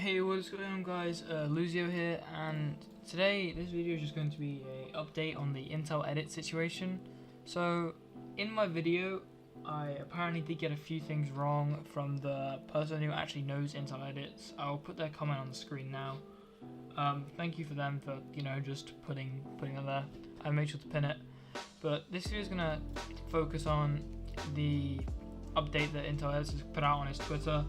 Hey, what's going on guys, Luzio here, and today this video is just going to be an update on the Intel edit situation. So in my video I apparently did get a few things wrong from the person who actually knows Intel edits. I'll put their comment on the screen now. Thank you for them for, just putting it there. I made sure to pin it. But this video is going to focus on the update that Intel edits has put out on his Twitter.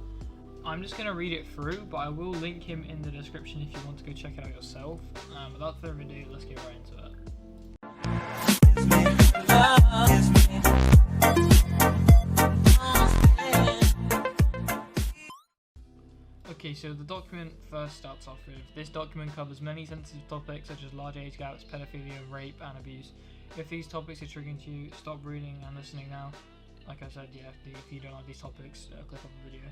I'm just going to read it through, but I will link him in the description if you want to go check it out yourself. Without further ado, let's get right into it. Okay, so the document first starts off with, this document covers many sensitive topics such as large age gaps, pedophilia, rape and abuse. If these topics are triggering to you, stop reading and listening now. Like I said, yeah, if you don't like these topics, click off the video.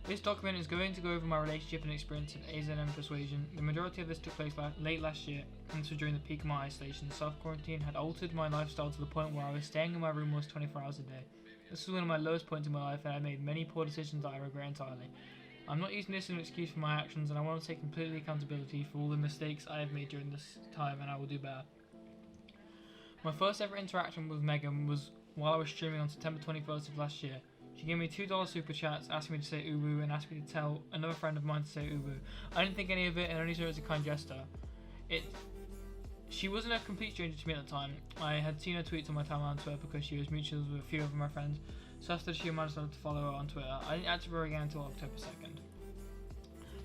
This document is going to go over my relationship and experience of AZM persuasion. The majority of this took place late last year, and this was during the peak of my isolation. Self-quarantine had altered my lifestyle to the point where I was staying in my room almost 24 hours a day. This was one of my lowest points in my life, and I made many poor decisions that I regret entirely. I'm not using this as an excuse for my actions, and I want to take completely accountability for all the mistakes I have made during this time, and I will do better. My first ever interaction with Megan was while I was streaming on September 21st of last year. She gave me $2 super chats, asking me to say uwu, and asked me to tell another friend of mine to say uwu. I didn't think any of it and only saw it as a kind gesture. She wasn't a complete stranger to me at the time. I had seen her tweets on my timeline on Twitter because she was mutuals with a few of my friends, so after she managed to follow her on Twitter. I didn't active her again until October 2nd.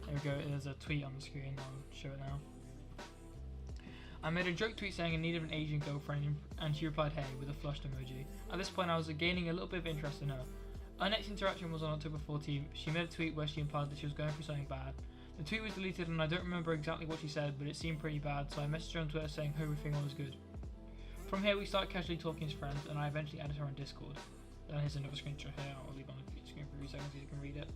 There we go, there's a tweet on the screen, I'll show it now. I made a joke tweet saying I needed an Asian girlfriend, and she replied hey with a flushed emoji. At this point I was gaining a little bit of interest in her. Our next interaction was on October 14th. She made a tweet where she implied that she was going through something bad. The tweet was deleted and I don't remember exactly what she said, but it seemed pretty bad, so I messaged her on Twitter saying everything was good. From here we started casually talking as friends, and I eventually added her on Discord. Then here's another screenshot here, I'll leave on the screen for a few seconds so you can read it.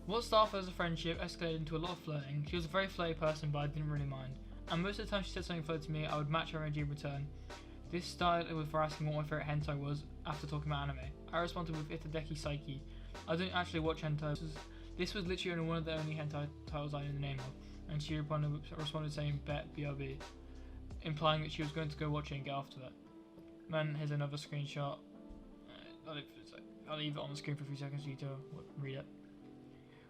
What started as a friendship escalated into a lot of flirting. She was a very flirty person, but I didn't really mind. And most of the time she said something flirty to me, I would match her energy in return. This started with her asking what my favourite hentai was after talking about anime. I responded with Itadeki Psyche. I don't actually watch hentai. This was literally one of the only hentai titles I knew the name of, and she responded saying bet BRB, implying that she was going to go watch it and get after it. Then here's another screenshot. I'll leave it on the screen for a few seconds for you to read it.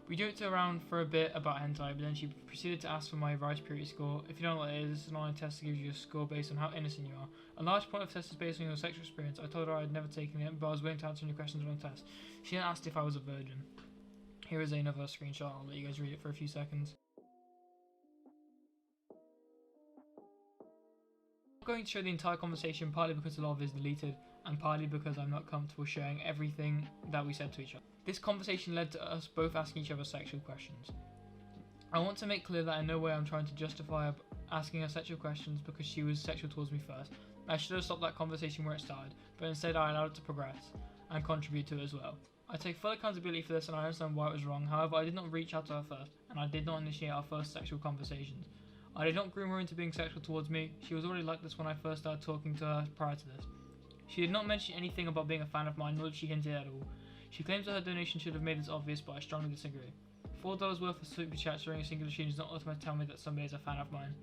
We joked around for a bit about hentai, but then she proceeded to ask for my Rice Purity score. If you don't know what it is, this is an online test that gives you a score based on how innocent you are. A large point of the test is based on your sexual experience. I told her I had never taken it, but I was willing to answer any questions on the test. She then asked if I was a virgin. Here is another screenshot, I'll let you guys read it for a few seconds. I'm not going to show the entire conversation, partly because a lot of it is deleted, and partly because I'm not comfortable sharing everything that we said to each other. This conversation led to us both asking each other sexual questions. I want to make clear that in no way I'm trying to justify asking her sexual questions because she was sexual towards me first. I should have stopped that conversation where it started, but instead I allowed it to progress and contribute to it as well. I take full accountability for this and I understand why it was wrong. However, I did not reach out to her first, and I did not initiate our first sexual conversations. I did not groom her into being sexual towards me. She was already like this when I first started talking to her prior to this. She did not mention anything about being a fan of mine, nor did she hint it at all. She claims that her donation should have made this obvious, but I strongly disagree. $4 worth of super chats during a single stream does not automatically tell me that somebody is a fan of mine,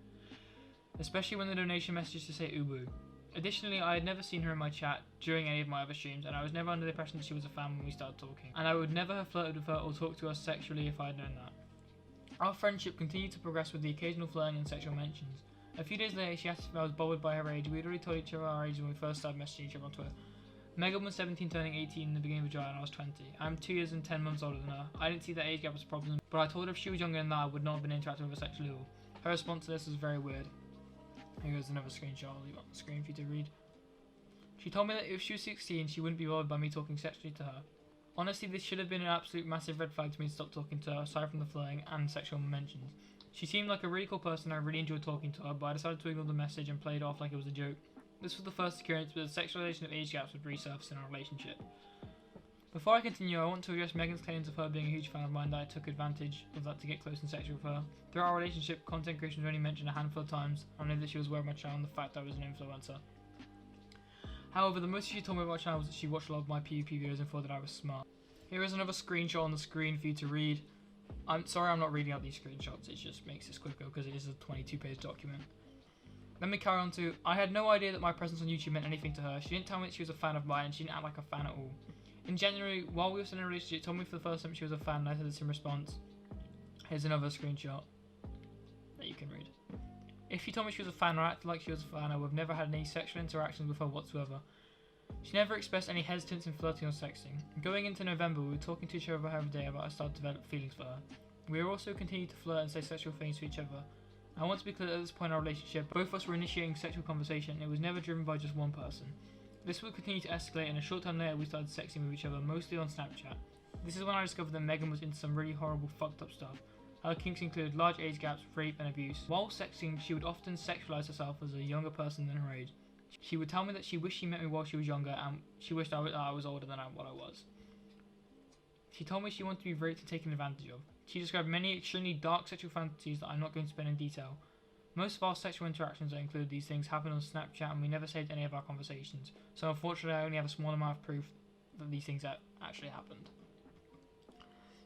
especially when the donation messages to say ubu. Additionally, I had never seen her in my chat during any of my other streams, and I was never under the impression that she was a fan when we started talking, and I would never have flirted with her or talked to her sexually if I had known that. Our friendship continued to progress with the occasional flirting and sexual mentions. A few days later, she asked if I was bothered by her age. We had already told each other our age when we first started messaging each other on Twitter. Megan was 17 turning 18 in the beginning of July, and I was 20. I'm 2 years and 10 months older than her. I didn't see that age gap as a problem, but I told her if she was younger than that I would not have been interacting with her sexually at all. Her response to this was very weird. Here goes another screenshot, I'll leave it on the screen for you to read. She told me that if she was 16 she wouldn't be bothered by me talking sexually to her. Honestly, this should have been an absolute massive red flag to me to stop talking to her, aside from the flirting and sexual mentions. She seemed like a really cool person, I really enjoyed talking to her, but I decided to ignore the message and play it off like it was a joke. This was the first occurrence where the sexualization of age gaps would resurface in our relationship. Before I continue, I want to address Megan's claims of her being a huge fan of mine, that I took advantage of that to get close and sexual with her. Throughout our relationship, content creation was only mentioned a handful of times. I knew that she was aware of my channel and the fact that I was an influencer. However, the most she told me about my channel was that she watched a lot of my PvP videos and thought that I was smart. Here is another screenshot on the screen for you to read. I'm sorry I'm not reading out these screenshots, it just makes this quicker because it is a 22-page document. Let me carry on to, I had no idea that my presence on YouTube meant anything to her. She didn't tell me that she was a fan of mine and she didn't act like a fan at all. In January, while we were still in a relationship, she told me for the first time she was a fan and I said this in response. Here's another screenshot that you can read. If she told me she was a fan or acted like she was a fan, I would have never had any sexual interactions with her whatsoever. She never expressed any hesitance in flirting or sexting. Going into November, we were talking to each other every day about I started to develop feelings for her. We also continued to flirt and say sexual things to each other. I want to be clear that at this point in our relationship, both of us were initiating sexual conversation and it was never driven by just one person. This would continue to escalate and a short time later we started sexting with each other, mostly on Snapchat. This is when I discovered that Megan was into some really horrible fucked up stuff. Her kinks included large age gaps, rape and abuse. While sexting, she would often sexualize herself as a younger person than her age. She would tell me that she wished she met me while she was younger and she wished I was older than what I was. She told me she wanted to be raped and taken advantage of. She described many extremely dark sexual fantasies that I'm not going to spend in detail. Most of our sexual interactions that include these things happened on Snapchat and we never saved any of our conversations, so unfortunately I only have a small amount of proof that these things actually happened.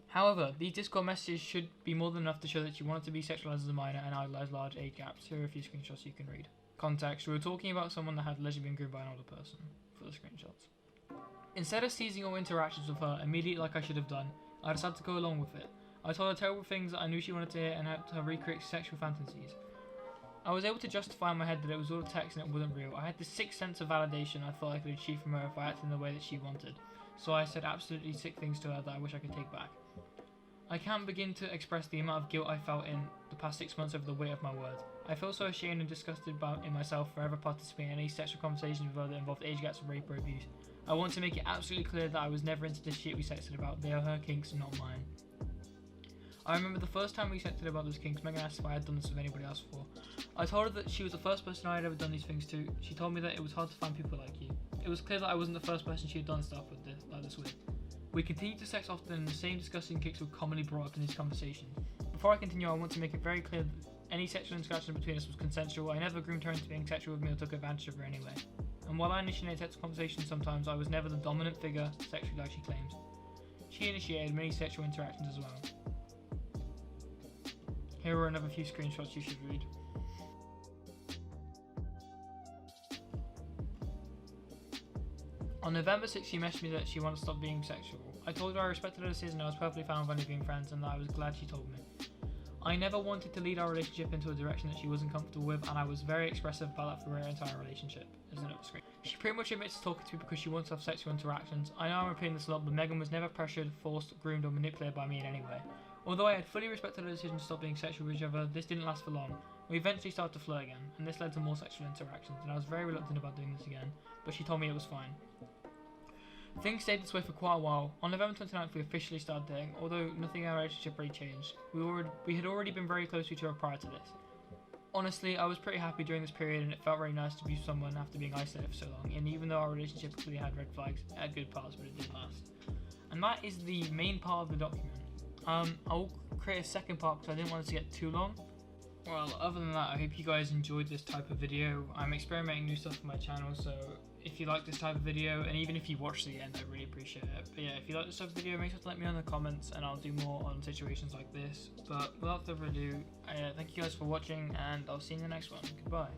However, these Discord messages should be more than enough to show that she wanted to be sexualized as a minor and idolized large age gaps. Here are a few screenshots you can read. Context, we were talking about someone that had allegedly been groomed by an older person for the screenshots. Instead of seizing all interactions with her immediately like I should have done, I decided to go along with it. I told her terrible things that I knew she wanted to hear and helped her recreate sexual fantasies. I was able to justify in my head that it was all a text and it wasn't real. I had this sick sense of validation I thought I could achieve from her if I acted in the way that she wanted. So I said absolutely sick things to her that I wish I could take back. I can't begin to express the amount of guilt I felt in the past 6 months over the weight of my words. I feel so ashamed and disgusted in myself for ever participating in any sexual conversations with her that involved age gaps, rape or abuse. I want to make it absolutely clear that I was never into the shit we sexted about. They are her kinks and not mine. I remember the first time we sexted about those kinks, Megan asked if I had done this with anybody else before. I told her that she was the first person I had ever done these things to. She told me that it was hard to find people like you. It was clear that I wasn't the first person she had done stuff like this with. We continued to sex often and the same disgusting kinks were commonly brought up in these conversations. Before I continue, I want to make it very clear that any sexual interaction between us was consensual. I never groomed her into being sexual with me or took advantage of her anyway. And while I initiated sexual conversations sometimes, I was never the dominant figure sexually like she claims. She initiated many sexual interactions as well. Here are another few screenshots you should read. On November 6th, she messaged me that she wanted to stop being sexual. I told her I respected her decision and I was perfectly fine with only being friends and that I was glad she told me. I never wanted to lead our relationship into a direction that she wasn't comfortable with and I was very expressive about that for our entire relationship. There's another screen. She pretty much admits to talking to me because she wants to have sexual interactions. I know I'm repeating this a lot, but Megan was never pressured, forced, groomed or manipulated by me in any way. Although I had fully respected her decision to stop being sexual with each other, this didn't last for long. We eventually started to flirt again, and this led to more sexual interactions, and I was very reluctant about doing this again, but she told me it was fine. Things stayed this way for quite a while. On November 29th we officially started dating, although nothing in our relationship really changed. We had already been very close to each other prior to this. Honestly, I was pretty happy during this period and it felt very nice to be with someone after being isolated for so long, and even though our relationship clearly had red flags, it had good parts, but it didn't last. And that is the main part of the document. I'll create a second part because I didn't want it to get too long. Well, other than that, I hope you guys enjoyed this type of video. I'm experimenting new stuff on my channel, so if you like this type of video, and even if you watch to the end, I really appreciate it. But yeah, if you like this type of video, make sure to let me know in the comments, and I'll do more on situations like this. But without further ado, thank you guys for watching, and I'll see you in the next one. Goodbye.